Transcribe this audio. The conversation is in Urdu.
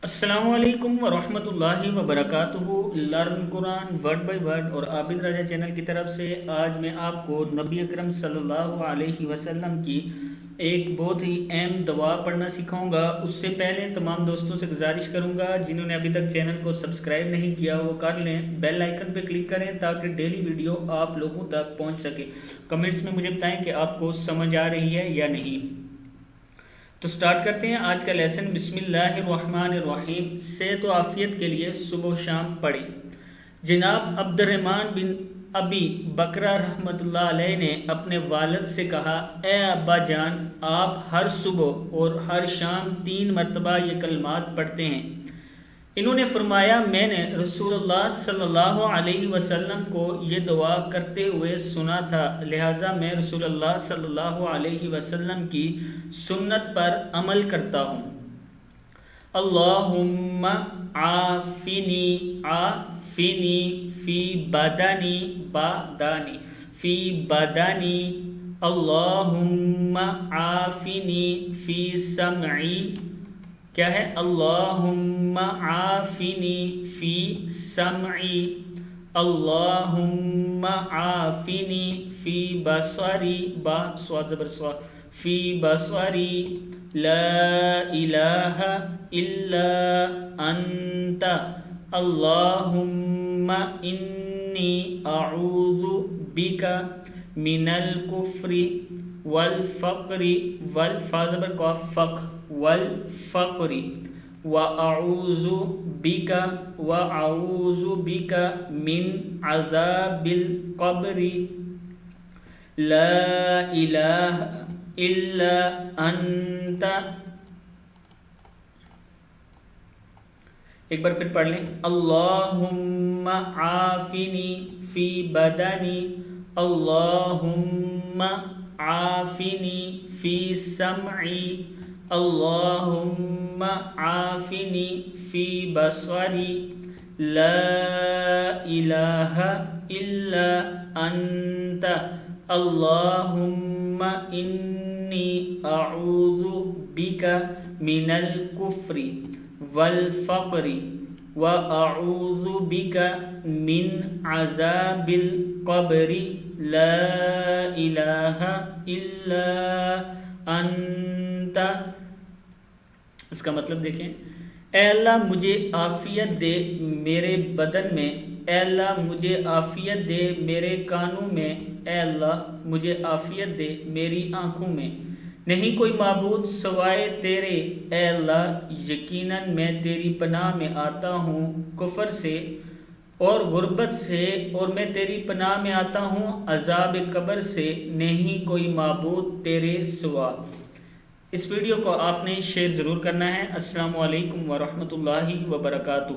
السلام علیکم ورحمۃ اللہ وبرکاتہ۔ Learn Quran word by word اور عابد راجہ چینل کی طرف سے آج میں آپ کو نبی اکرم صلی اللہ علیہ وسلم کی ایک بہت ہی اہم دعا پڑھنا سکھاؤں گا۔ اس سے پہلے تمام دوستوں سے گزارش کروں گا جنہوں نے ابھی تک چینل کو سبسکرائب نہیں کیا وہ کر لیں، بیل آئیکن پہ کلک کریں تاکہ ڈیلی ویڈیو آپ لوگوں تک پہنچ سکے۔ کمنٹس میں مجھے بتائیں کہ آپ کو سمجھ آ رہی ہے یا نہیں۔ تو سٹارٹ کرتے ہیں آج کا لیسن۔ بسم اللہ الرحمن الرحیم۔ صحت و عافیت کے لیے صبح و شام پڑھیں۔ جناب عبد الرحمن بن ابی بکرہ رحمۃ اللہ علیہ نے اپنے والد سے کہا، اے ابا جان، آپ ہر صبح اور ہر شام 3 مرتبہ یہ کلمات پڑھتے ہیں۔ انہوں نے فرمایا، میں نے رسول اللہ صلی اللہ علیہ وسلم کو یہ دعا کرتے ہوئے سنا تھا، لہٰذا میں رسول اللہ صلی اللہ علیہ وسلم کی سنت پر عمل کرتا ہوں۔ اللہم عافنی عافنی فی بدنی بدنی فی بدنی، اللہم عافنی فی سمعی، کیا ہے؟ اللہم عافنی فی سمعی، اللہم عافنی فی بصری، با صاد زبر صا، فی بصری، لا الہ الا انت، اللہم انی اعوذ بک من الکفر والفقر والفا زبر کا فق والفقر، وَأَعُوذُ بِكَ مِنْ عَذَابِ الْقَبْرِ، لَا إِلَٰهَ إِلَّا أَنْتَ۔ ایک بار پھر پڑھ لیں۔ اللہم عافنی فی بدنی، اللہم عافنی فی سمعی، اللہم عافنی فی بصری، لا الہ الا انت، اللہم انی اعوذ بک من الکفر والفقر واعوذ بک من عذاب القبر، لا الہ الا انت۔ اس کا مطلب دیکھیں، اے اللہ مجھے عافیت دے میرے بدن میں، اے اللہ مجھے عافیت دے میرے کانوں میں، اے اللہ مجھے عافیت دے میری آنکھوں میں، نہیں کوئی معبود سوائے تیرے، اے اللہ یقیناً میں تیری پناہ میں آتا ہوں کفر سے اور غربت سے، اور میں تیری پناہ میں آتا ہوں عذاب قبر سے، نہیں کوئی معبود تیرے سوا۔ اس ویڈیو کو آپ نے شیئر ضرور کرنا ہے۔ السلام علیکم ورحمۃ اللہ وبرکاتہ۔